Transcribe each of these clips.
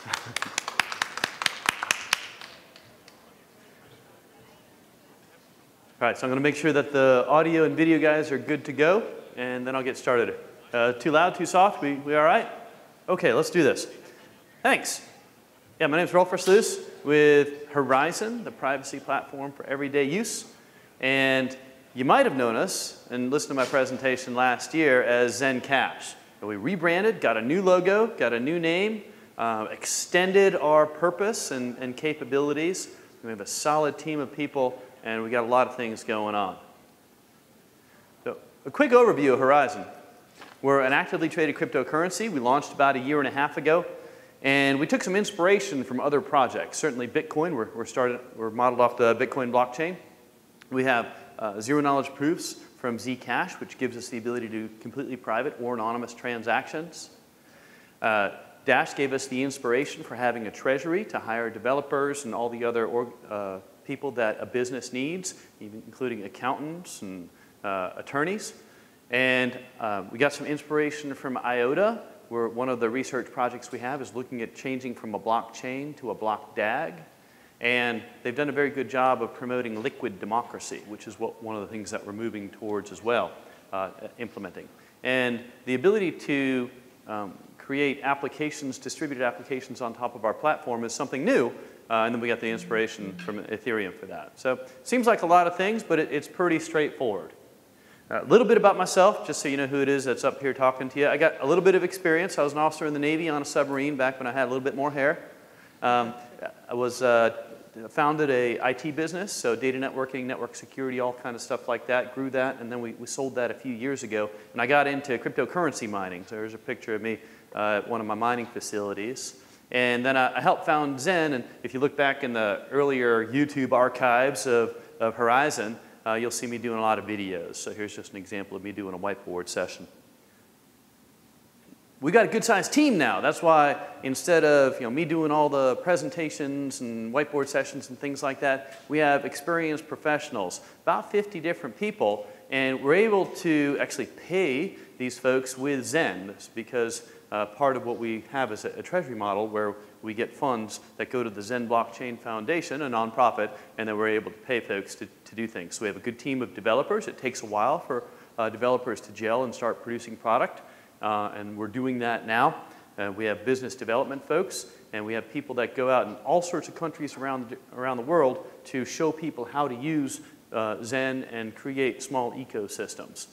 All right, so I'm going to make sure that the audio and video guys are good to go, and then I'll get started. Too loud, too soft? We all right? Okay, let's do this. Thanks. Yeah, my name is Rolf Versluis with Horizen, the privacy platform for everyday use. And you might have known us and listened to my presentation last year as Zen Cash. We rebranded, got a new logo, got a new name, extended our purpose and capabilities. We have a solid team of people, and we got a lot of things going on. So, a quick overview of Horizen. We're an actively traded cryptocurrency. We launched about 1.5 years ago, and we took some inspiration from other projects. Certainly Bitcoin, we're modeled off the Bitcoin blockchain. We have zero-knowledge proofs from Zcash, which gives us the ability to do completely private or anonymous transactions. Dash gave us the inspiration for having a treasury to hire developers and all the other people that a business needs, even including accountants and attorneys. And we got some inspiration from IOTA, where one of the research projects we have is looking at changing from a blockchain to a block DAG. And they've done a very good job of promoting liquid democracy, which is one of the things that we're moving towards as well, implementing. And the ability to create applications, distributed applications on top of our platform is something new. And then we got the inspiration from Ethereum for that. So it seems like a lot of things, but it's pretty straightforward. A little bit about myself, just so you know who it is that's up here talking to you. I got a little bit of experience. I was an officer in the Navy on a submarine back when I had a little bit more hair. I founded a IT business, so data networking, network security, all kind of stuff like that. Grew that, and then we sold that a few years ago. And I got into cryptocurrency mining. So there's a picture of me at one of my mining facilities. And then I helped found Zen, and if you look back in the earlier YouTube archives of Horizen, you'll see me doing a lot of videos. So here's just an example of me doing a whiteboard session. We got a good-sized team now. That's why instead of me doing all the presentations and whiteboard sessions and things like that, we have experienced professionals, about 50 different people, and we're able to actually pay these folks with Zen because part of what we have is a treasury model where we get funds that go to the Zen Blockchain Foundation, a nonprofit, and then we're able to pay folks to do things. So we have a good team of developers. It takes a while for developers to gel and start producing product. And we're doing that now. We have business development folks, and we have people that go out in all sorts of countries around the world to show people how to use Zen and create small ecosystems.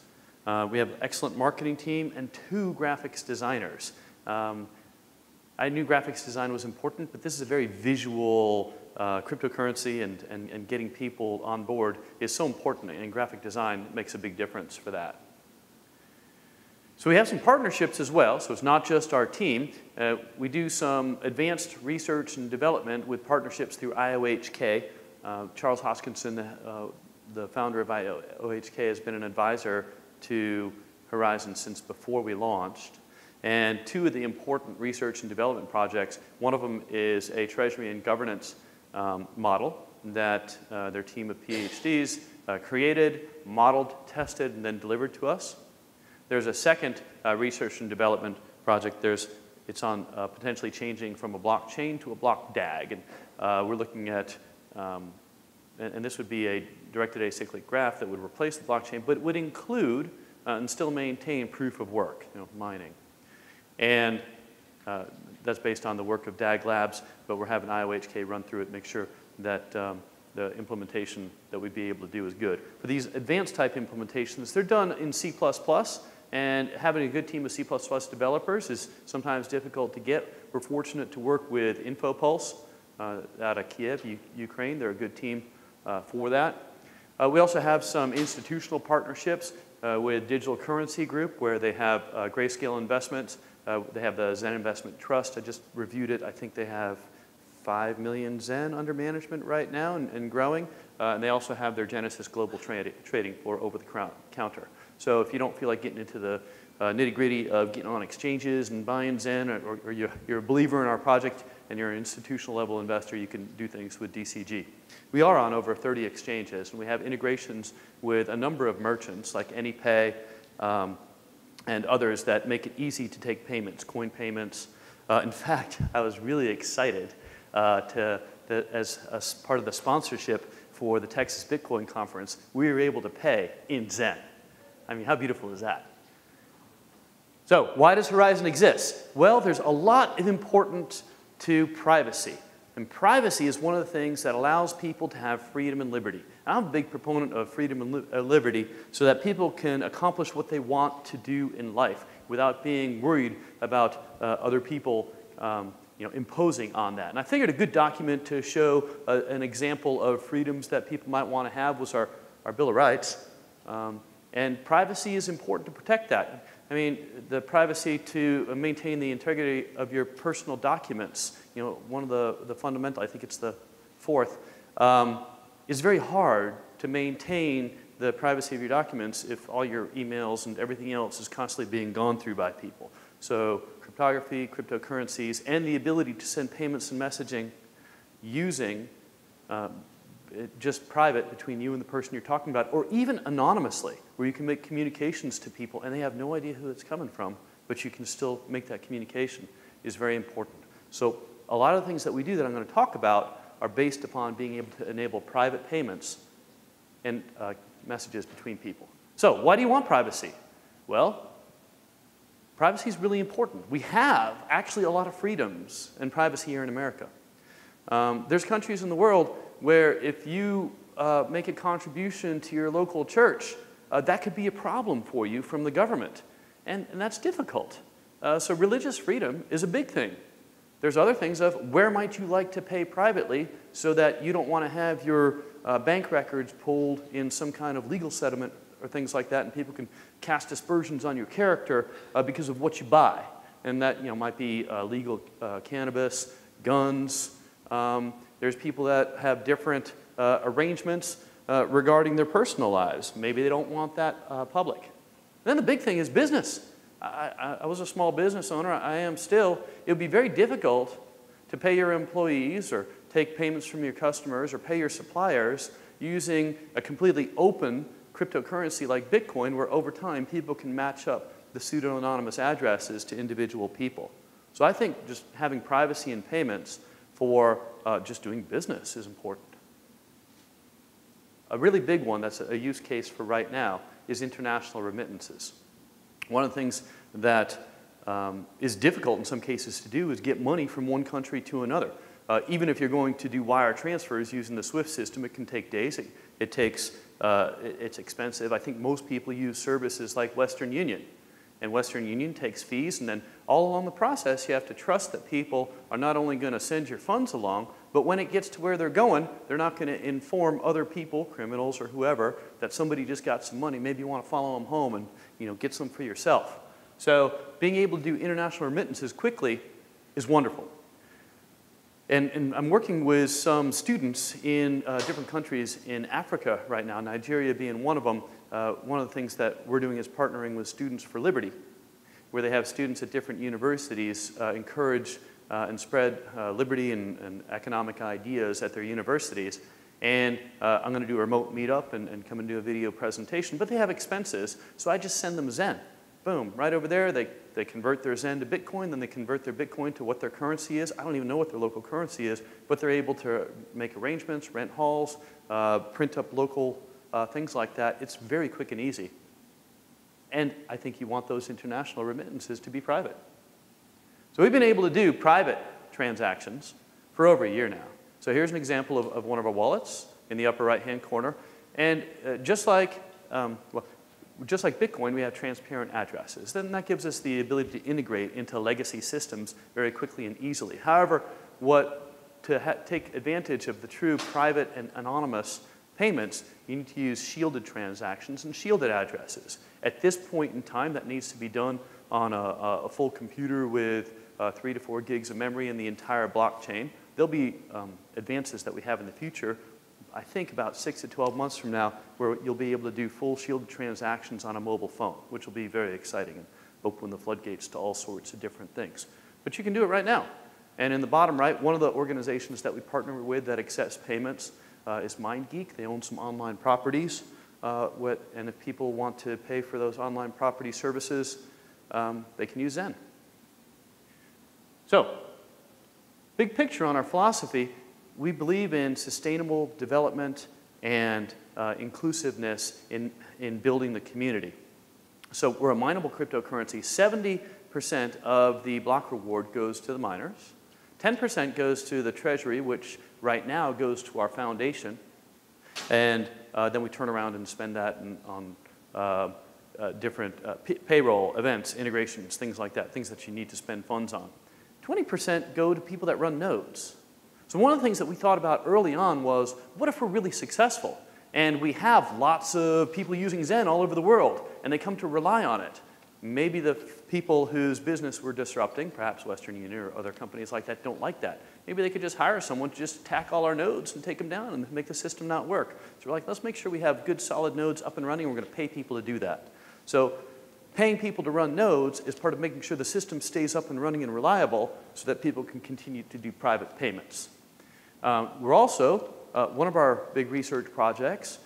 We have an excellent marketing team and 2 graphics designers. I knew graphics design was important, but this is a very visual cryptocurrency, and getting people on board is so important, and graphic design makes a big difference for that. So we have some partnerships as well, so it's not just our team. We do some advanced research and development with partnerships through IOHK. Charles Hoskinson, the founder of IOHK, has been an advisor to Horizen since before we launched. And 2 of the important research and development projects, one of them is a treasury and governance model that their team of PhDs created, modeled, tested, and then delivered to us. There's a second research and development project. It's on potentially changing from a blockchain to a block DAG. And we're looking at, and this would be a directed acyclic graph that would replace the blockchain, but it would include and still maintain proof of work, mining. And that's based on the work of DAG Labs, but we're having IOHK run through it, make sure that the implementation that we'd be able to do is good. For these advanced type implementations, they're done in C++. And having a good team of C++ developers is sometimes difficult to get. We're fortunate to work with InfoPulse out of Kiev, Ukraine. They're a good team for that. We also have some institutional partnerships with Digital Currency Group, where they have Grayscale Investments. They have the Zen Investment Trust. I just reviewed it. I think they have 5 million Zen under management right now and growing. And they also have their Genesis Global Trading for over-the-counter. So if you don't feel like getting into the nitty-gritty of getting on exchanges and buying Zen, or you're a believer in our project and you're an institutional level investor, you can do things with DCG. We are on over 30 exchanges, and we have integrations with a number of merchants like AnyPay and others that make it easy to take payments, coin payments, In fact, I was really excited as part of the sponsorship for the Texas Bitcoin Conference, we were able to pay in Zen. I mean, how beautiful is that? So why does Horizen exist? Well, there's a lot of importance to privacy. And privacy is one of the things that allows people to have freedom and liberty. I'm a big proponent of freedom and liberty so that people can accomplish what they want to do in life without being worried about other people imposing on that. And I figured a good document to show an example of freedoms that people might want to have was our Bill of Rights. And privacy is important to protect that. I mean, the privacy to maintain the integrity of your personal documents, one of the fundamental, I think it's the fourth, is very hard to maintain the privacy of your documents if all your emails and everything else is constantly being gone through by people. So cryptography, cryptocurrencies, and the ability to send payments and messaging using just private between you and the person you're talking about, or even anonymously, where you can make communications to people and they have no idea who it's coming from, but you can still make that communication, is very important. So a lot of the things that we do that I'm going to talk about are based upon being able to enable private payments and messages between people. So why do you want privacy? Well, privacy is really important. We have actually a lot of freedoms and privacy here in America. There's countries in the world where if you make a contribution to your local church, that could be a problem for you from the government. And that's difficult. So religious freedom is a big thing. There's other things of where might you like to pay privately so that you don't want to have your bank records pulled in some kind of legal settlement or things like that, and people can cast aspersions on your character because of what you buy. And that might be legal cannabis, guns. There's people that have different arrangements regarding their personal lives. Maybe they don't want that public. Then the big thing is business. I was a small business owner. I am still. It would be very difficult to pay your employees or take payments from your customers or pay your suppliers using a completely open cryptocurrency like Bitcoin, where over time people can match up the pseudo-anonymous addresses to individual people. So I think just having privacy in payments for just doing business is important. A really big one that's a use case for right now is international remittances. One of the things that is difficult in some cases to do is get money from one country to another. Even if you're going to do wire transfers using the SWIFT system, it can take days. It's expensive. I think most people use services like Western Union. And Western Union takes fees, and then all along the process, you have to trust that people are not only going to send your funds along, but when it gets to where they're going, they're not going to inform other people, criminals or whoever, that somebody just got some money. Maybe you want to follow them home and get some for yourself. So being able to do international remittances quickly is wonderful. And I'm working with some students in different countries in Africa right now, Nigeria being one of them. One of the things that we're doing is partnering with Students for Liberty, where they have students at different universities encourage and spread liberty and economic ideas at their universities. And I'm going to do a remote meetup and come and do a video presentation, but they have expenses, so I just send them Zen. Boom, right over there, they convert their Zen to Bitcoin, then they convert their Bitcoin to what their currency is. I don't even know what their local currency is, but they're able to make arrangements, rent halls, print up local things like that. It's very quick and easy. And I think you want those international remittances to be private. So we've been able to do private transactions for over a year now. So here's an example of one of our wallets in the upper right-hand corner. And just like Bitcoin, we have transparent addresses. Then that gives us the ability to integrate into legacy systems very quickly and easily. However, to take advantage of the true private and anonymous payments, you need to use shielded transactions and shielded addresses. At this point in time, that needs to be done on a full computer with 3 to 4 gigs of memory in the entire blockchain. There'll be advances that we have in the future, I think about 6 to 12 months from now, where you'll be able to do full shielded transactions on a mobile phone, which will be very exciting and open the floodgates to all sorts of different things. But you can do it right now. And in the bottom right, one of the organizations that we partner with that accepts payments is MindGeek. They own some online properties. And if people want to pay for those online property services, they can use Zen. So, big picture on our philosophy, we believe in sustainable development and inclusiveness in building the community. So we're a mineable cryptocurrency. 70% of the block reward goes to the miners. 10% goes to the treasury, which right now goes to our foundation. And then we turn around and spend that on different payroll, events, integrations, things like that, things that you need to spend funds on. 20% go to people that run nodes. So one of the things that we thought about early on was, what if we're really successful? And we have lots of people using Zen all over the world, and they come to rely on it. Maybe the people whose business we're disrupting, perhaps Western Union or other companies like that, don't like that. Maybe they could just hire someone to just attack all our nodes and take them down and make the system not work. So we're like, let's make sure we have good, solid nodes up and running, and we're going to pay people to do that. So paying people to run nodes is part of making sure the system stays up and running and reliable so that people can continue to do private payments. We're also, one of our big research projects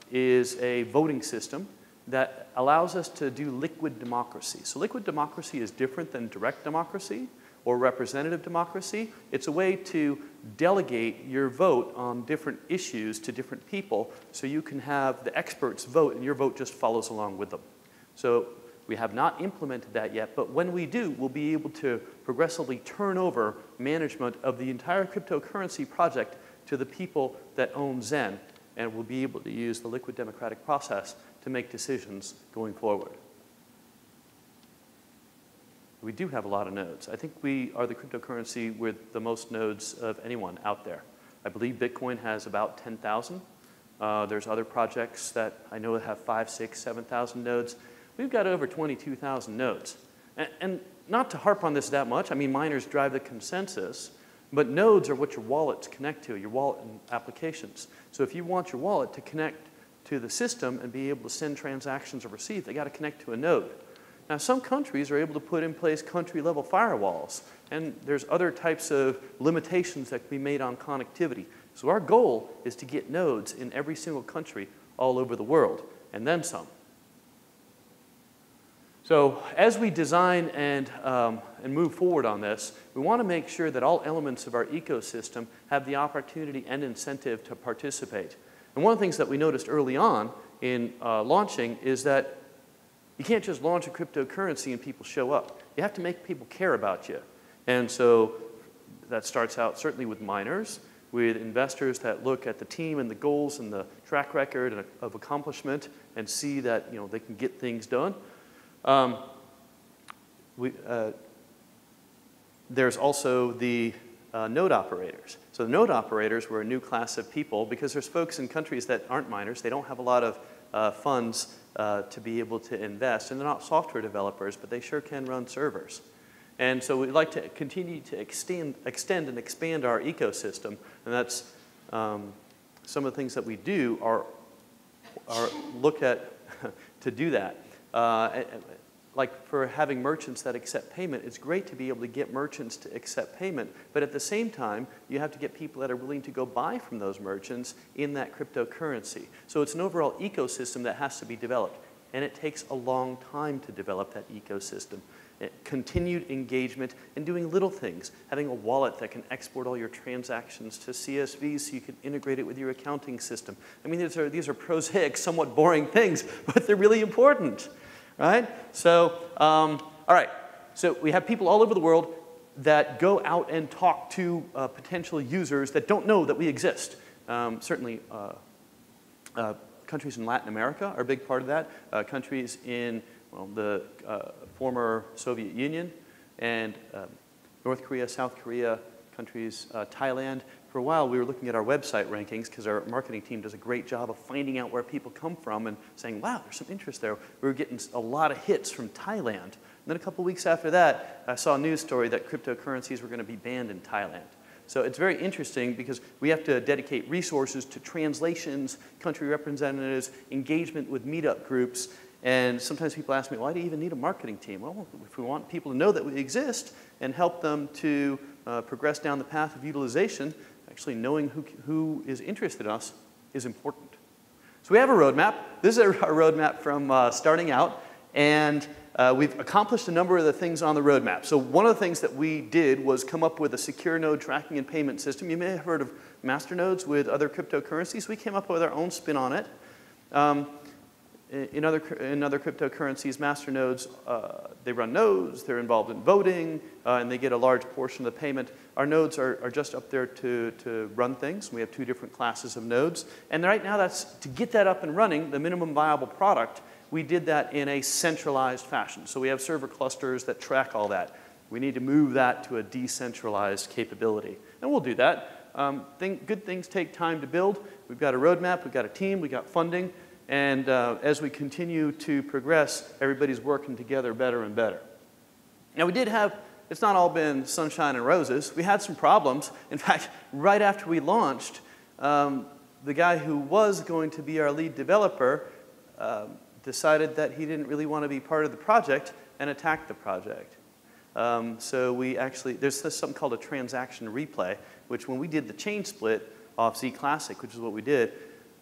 is a voting system that allows us to do liquid democracy. So liquid democracy is different than direct democracy or representative democracy. It's a way to delegate your vote on different issues to different people so you can have the experts vote and your vote just follows along with them. So we have not implemented that yet, but when we do, we'll be able to progressively turn over management of the entire cryptocurrency project to the people that own Zen, and we'll be able to use the liquid democratic process to make decisions going forward. We do have a lot of nodes. I think we are the cryptocurrency with the most nodes of anyone out there. I believe Bitcoin has about 10,000. There's other projects that I know have 5, 6, 7,000 nodes. We've got over 22,000 nodes. And not to harp on this that much, I mean, miners drive the consensus, but nodes are what your wallets connect to, your wallet and applications. So if you want your wallet to connect to the system and be able to send transactions or receive, they got to connect to a node. Now, some countries are able to put in place country-level firewalls, and there's other types of limitations that can be made on connectivity. So our goal is to get nodes in every single country all over the world, and then some. So as we design and move forward on this, we want to make sure that all elements of our ecosystem have the opportunity and incentive to participate. And one of the things that we noticed early on in launching is that you can't just launch a cryptocurrency and people show up. You have to make people care about you. And so that starts out certainly with miners, with investors that look at the team and the goals and the track record of accomplishment and see that they can get things done. There's also the node operators. So the node operators were a new class of people because there's folks in countries that aren't miners. They don't have a lot of funds to be able to invest. And they're not software developers, but they sure can run servers. And so we'd like to continue to extend and expand our ecosystem. And that's some of the things that we do are look at to do that. Like for having merchants that accept payment, it's great to be able to get merchants to accept payment, but at the same time, you have to get people that are willing to go buy from those merchants in that cryptocurrency. So it's an overall ecosystem that has to be developed, and it takes a long time to develop that ecosystem. Continued engagement and doing little things, having a wallet that can export all your transactions to CSV so you can integrate it with your accounting system. I mean, these are prosaic, somewhat boring things, but they're really important. Right? So, all right. So we have people all over the world that go out and talk to potential users that don't know that we exist. Certainly, countries in Latin America are a big part of that. Countries in the former Soviet Union and North Korea, South Korea, countries, Thailand. For a while, we were looking at our website rankings because our marketing team does a great job of finding out where people come from and saying, wow, there's some interest there. We were getting a lot of hits from Thailand. And then a couple weeks after that, I saw a news story that cryptocurrencies were going to be banned in Thailand. So it's very interesting because we have to dedicate resources to translations, country representatives, engagement with meetup groups. And sometimes people ask me, why do you even need a marketing team? Well, if we want people to know that we exist and help them to progress down the path of utilization, actually knowing who is interested in us is important. So we have a roadmap. This is our roadmap from starting out. And We've accomplished a number of the things on the roadmap. So one of the things that we did was come up with a secure node tracking and payment system. You may have heard of master nodes with other cryptocurrencies. We came up with our own spin on it. In other cryptocurrencies, master nodes, they run nodes, they're involved in voting, and they get a large portion of the payment. Our nodes are just up there to run things. We have 2 different classes of nodes. And right now, to get that up and running, the minimum viable product, we did that in a centralized fashion. So we have server clusters that track all that. We need to move that to a decentralized capability. And we'll do that. Good things take time to build. We've got a roadmap, we've got a team, we've got funding. And as we continue to progress, everybody's working together better and better. Now we did have, it's not all been sunshine and roses. We had some problems. In fact, right after we launched, the guy who was going to be our lead developer decided that he didn't really want to be part of the project and attacked the project. So we actually, there's something called a transaction replay, which when we did the chain split off Z Classic, which is what we did,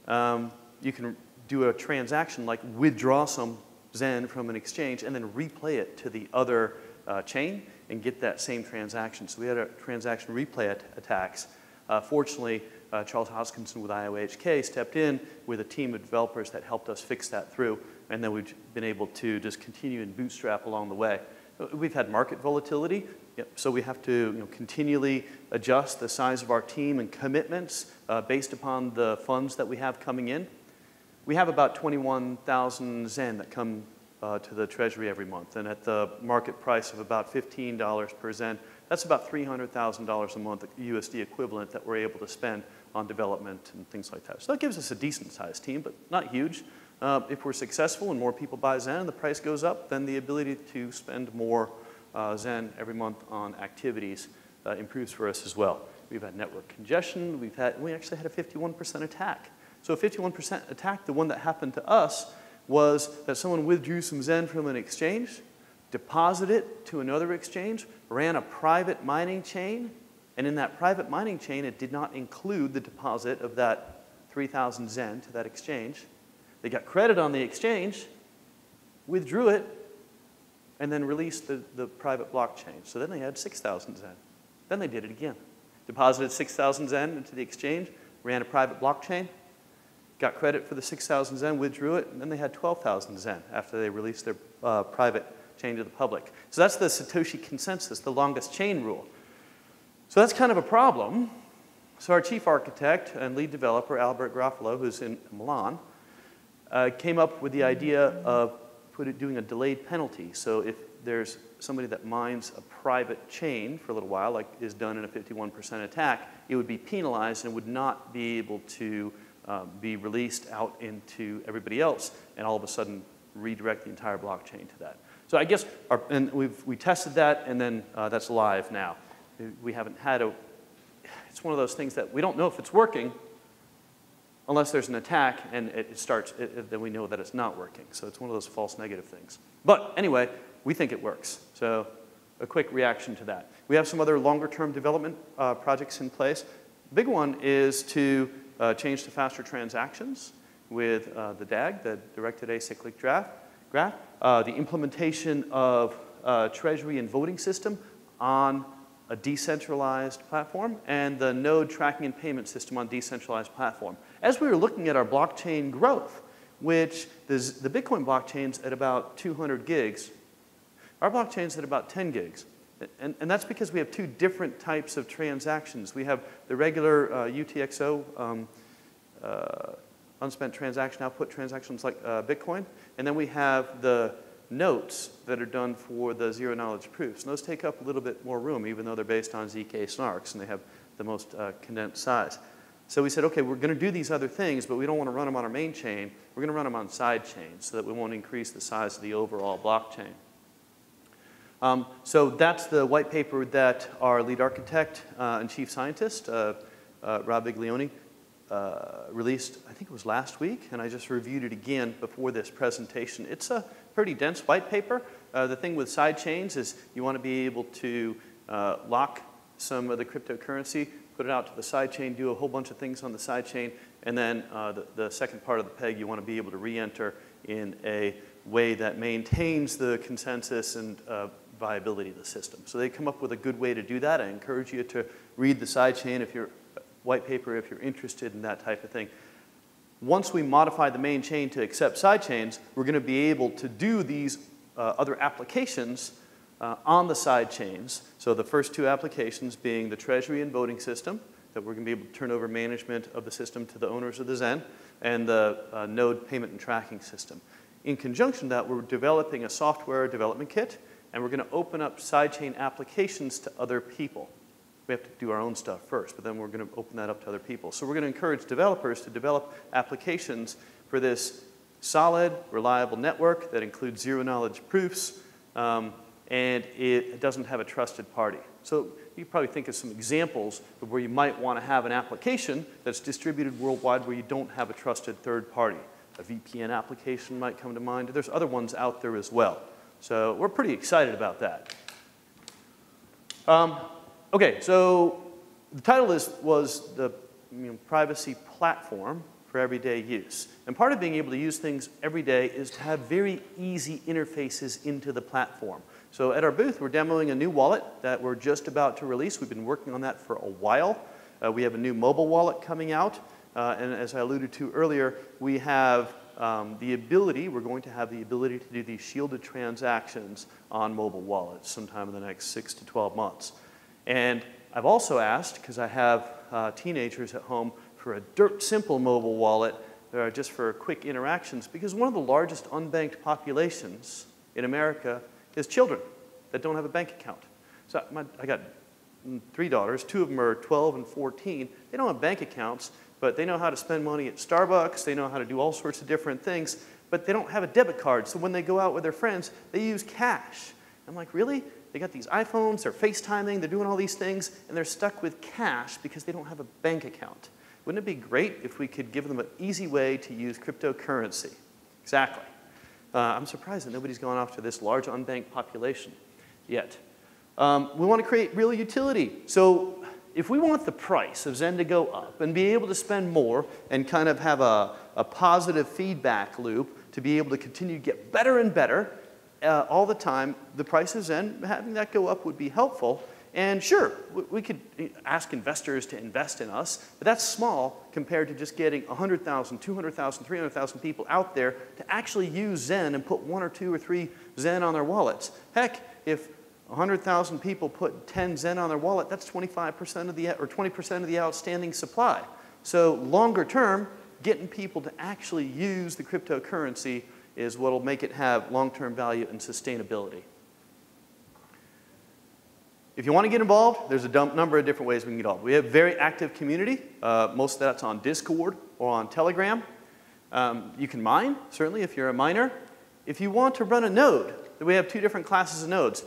you can do a transaction like withdraw some Zen from an exchange and then replay it to the other chain and get that same transaction. So we had a transaction replay attacks. Fortunately, Charles Hoskinson with IOHK stepped in with a team of developers that helped us fix that through, and then we've been able to just continue and bootstrap along the way. We've had market volatility, so we have to continually adjust the size of our team and commitments based upon the funds that we have coming in. We have about 21,000 Zen that come to the Treasury every month, and at the market price of about $15 per Zen, that's about $300,000 a month USD equivalent that we're able to spend on development and things like that. So that gives us a decent-sized team, but not huge. If we're successful and more people buy Zen and the price goes up, then the ability to spend more Zen every month on activities improves for us as well. We've had network congestion. We actually had a 51% attack. So a 51% attack, the one that happened to us, was that someone withdrew some Zen from an exchange, deposited it to another exchange, ran a private mining chain, and in that private mining chain, it did not include the deposit of that 3,000 Zen to that exchange. They got credit on the exchange, withdrew it, and then released the private blockchain. So then they had 6,000 Zen. Then they did it again. Deposited 6,000 Zen into the exchange, ran a private blockchain, got credit for the 6,000 Zen, withdrew it, and then they had 12,000 Zen after they released their private chain to the public. So that's the Satoshi Consensus, the longest chain rule. So that's kind of a problem. So our chief architect and lead developer, Albert Garofalo, who's in Milan, came up with the idea of doing a delayed penalty. So if there's somebody that mines a private chain for a little while, like is done in a 51% attack, it would be penalized and would not be able to be released out into everybody else and all of a sudden redirect the entire blockchain to that. So I guess, we tested that, and then that's live now. We haven't had it's one of those things that we don't know if it's working unless there's an attack and it starts, then we know that it's not working. So it's one of those false negative things. But anyway, we think it works. So a quick reaction to that. We have some other longer term development projects in place. The big one is to change to faster transactions with the DAG, the Directed Acyclic Graph, the implementation of treasury and voting system on a decentralized platform, and the node tracking and payment system on decentralized platform. As we were looking at our blockchain growth, which the Bitcoin blockchain's at about 200 gigs, our blockchain's at about 10 gigs. And that's because we have 2 different types of transactions. We have the regular UTXO, unspent transaction output transactions like Bitcoin, and then we have the notes that are done for the zero knowledge proofs. And those take up a little bit more room, even though they're based on ZK snarks and they have the most condensed size. So we said, okay, we're going to do these other things, but we don't want to run them on our main chain. We're going to run them on sidechains so that we won't increase the size of the overall blockchain. So that's the white paper that our lead architect and chief scientist, Rob Biglione, released, I think it was last week, and I just reviewed it again before this presentation. It's a pretty dense white paper. The thing with sidechains is you want to be able to lock some of the cryptocurrency, put it out to the sidechain, do a whole bunch of things on the sidechain, and then the second part of the peg, you want to be able to re-enter in a way that maintains the consensus and viability of the system. So they come up with a good way to do that. I encourage you to read the sidechain if you're white paper if you're interested in that type of thing. Once we modify the main chain to accept sidechains, we're going to be able to do these other applications on the sidechains. So the first two applications being the treasury and voting system, that we're going to be able to turn over management of the system to the owners of the Zen, and the node payment and tracking system. In conjunction with that, we're developing a software development kit, and we're going to open up sidechain applications to other people. We have to do our own stuff first, but then we're going to open that up to other people. So we're going to encourage developers to develop applications for this solid, reliable network that includes zero-knowledge proofs, and it doesn't have a trusted party. So you probably think of some examples of where you might want to have an application that's distributed worldwide where you don't have a trusted third party. A VPN application might come to mind. There's other ones out there as well. So we're pretty excited about that. Okay, so the title was the privacy platform for everyday use. And part of being able to use things every day is to have very easy interfaces into the platform. So at our booth, we're demoing a new wallet that we're just about to release. We've been working on that for a while. We have a new mobile wallet coming out. And as I alluded to earlier, we have we're going to have the ability to do these shielded transactions on mobile wallets sometime in the next 6 to 12 months. And I've also asked, because I have teenagers at home, for a dirt simple mobile wallet just for quick interactions, because one of the largest unbanked populations in America is children that don't have a bank account. So I got 3 daughters, 2 of them are 12 and 14. They don't have bank accounts, but they know how to spend money at Starbucks, they know how to do all sorts of different things, but they don't have a debit card, so when they go out with their friends, they use cash. I'm like, really? They got these iPhones, they're FaceTiming, they're doing all these things, and they're stuck with cash because they don't have a bank account. Wouldn't it be great if we could give them an easy way to use cryptocurrency? Exactly. I'm surprised that nobody's gone after this large unbanked population yet. We want to create real utility. So if we want the price of Zen to go up and be able to spend more and kind of have a positive feedback loop to be able to continue to get better and better all the time, the price of Zen, having that go up would be helpful. And sure, we could ask investors to invest in us, but that's small compared to just getting 100,000, 200,000, 300,000 people out there to actually use Zen and put 1 or 2 or 3 Zen on their wallets. Heck, if 100,000 people put 10 Zen on their wallet, that's 25% of the, or 20% of the outstanding supply. So longer term, getting people to actually use the cryptocurrency is what will make it have long-term value and sustainability. If you want to get involved, there's a number of different ways we can get involved. We have a very active community. Most of that's on Discord or on Telegram. You can mine, certainly, if you're a miner. If you want to run a node, we have 2 different classes of nodes.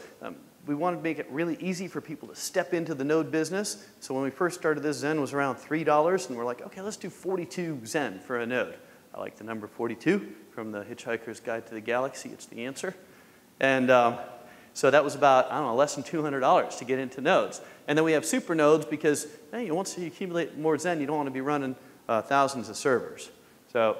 We want to make it really easy for people to step into the node business. So when we first started this, Zen was around $3, and we're like, okay, let's do 42 Zen for a node. I like the number 42 from the Hitchhiker's Guide to the Galaxy. It's the answer. And so that was about, I don't know, less than $200 to get into nodes. And then we have super nodes because hey, once you accumulate more Zen, you don't want to be running thousands of servers. So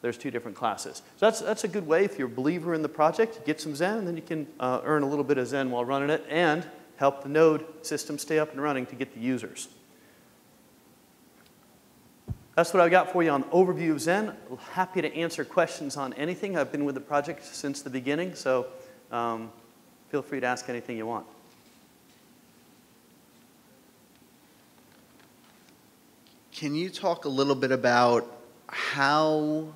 there's 2 different classes. So that's a good way if you're a believer in the project, get some Zen, and then you can earn a little bit of Zen while running it and help the node system stay up and running to get the users. That's what I've got for you on the overview of Zen. Happy to answer questions on anything. I've been with the project since the beginning, so feel free to ask anything you want. Can you talk a little bit about how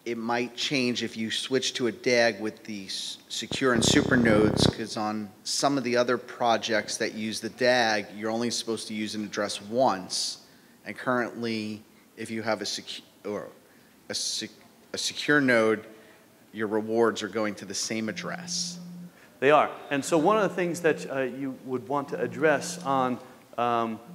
it might change if you switch to a DAG with the secure and super nodes? Because on some of the other projects that use the DAG, you're only supposed to use an address once. And currently, if you have a secure node, your rewards are going to the same address. They are. And so one of the things that you would want to address on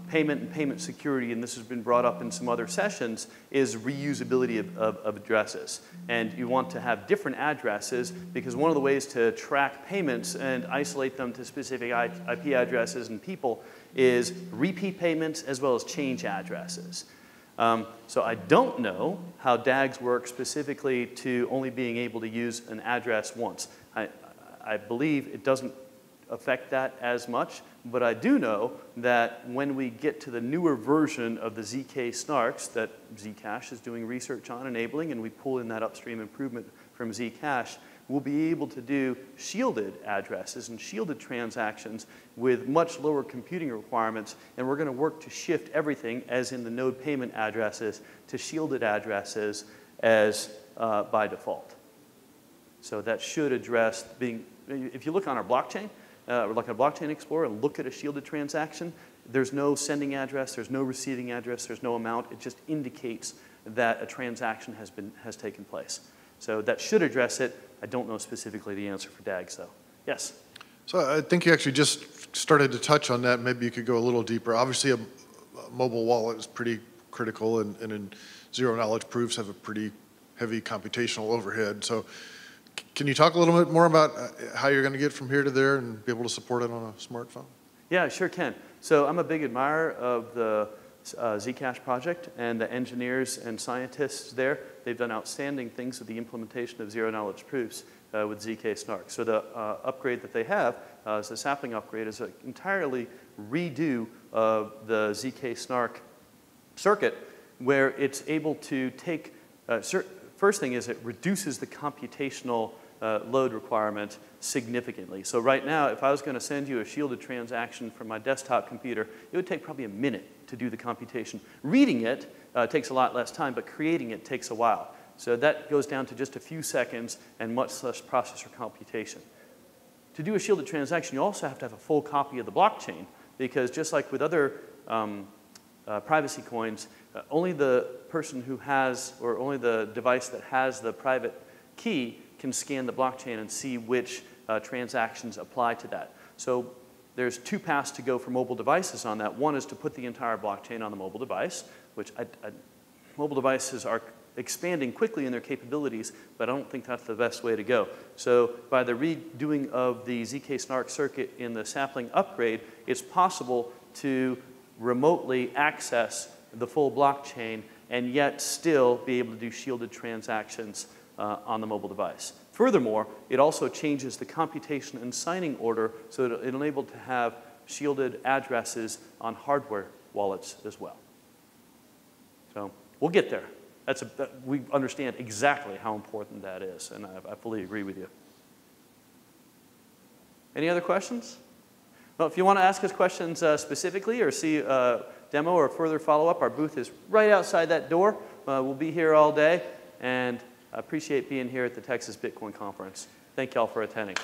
payment and payment security, and this has been brought up in some other sessions, is reusability of addresses. And you want to have different addresses because one of the ways to track payments and isolate them to specific IP addresses and people is repeat payments as well as change addresses. So I don't know how DAGs work specifically to only being able to use an address once. I believe it doesn't affect that as much, but I do know that when we get to the newer version of the ZK snarks that Zcash is doing research on enabling, and we pull in that upstream improvement from Zcash, we'll be able to do shielded addresses and shielded transactions with much lower computing requirements, and we're going to work to shift everything, as in the node payment addresses, to shielded addresses as by default. So that should address being, if you look on our blockchain, or like a blockchain explorer, and look at a shielded transaction, there's no sending address, there's no receiving address, there's no amount. It just indicates that a transaction has taken place. So that should address it. I don't know specifically the answer for DAGs, though. Yes? So I think you actually just started to touch on that. Maybe you could go a little deeper. Obviously, a mobile wallet is pretty critical, and in zero-knowledge proofs have a pretty heavy computational overhead. So can you talk a little bit more about how you're going to get from here to there and be able to support it on a smartphone? Yeah, I sure can. So I'm a big admirer of the Zcash project and the engineers and scientists there. They've done outstanding things with the implementation of zero-knowledge proofs with ZK Snark. So the upgrade that they have is a sapling upgrade, is an entirely redo of the ZK Snark circuit, where it's able to take, first thing is it reduces the computational load requirement significantly. So right now, if I was going to send you a shielded transaction from my desktop computer, it would take probably a minute to do the computation. Reading it takes a lot less time, but creating it takes a while. So that goes down to just a few seconds and much less processor computation. To do a shielded transaction, you also have to have a full copy of the blockchain, because just like with other privacy coins, only the person who has, or only the device that has the private key can scan the blockchain and see which transactions apply to that. So there's two paths to go for mobile devices on that. One is to put the entire blockchain on the mobile device, which mobile devices are expanding quickly in their capabilities, but I don't think that's the best way to go. So by the redoing of the ZK Snark circuit in the sapling upgrade, it's possible to remotely access the full blockchain and yet still be able to do shielded transactions on the mobile device. Furthermore, it also changes the computation and signing order so that it'll enable to have shielded addresses on hardware wallets as well. So we'll get there. We understand exactly how important that is, and I fully agree with you. Any other questions? Well, if you want to ask us questions specifically or see a demo or further follow-up, our booth is right outside that door. We'll be here all day, and I appreciate being here at the Texas Bitcoin Conference. Thank y'all for attending.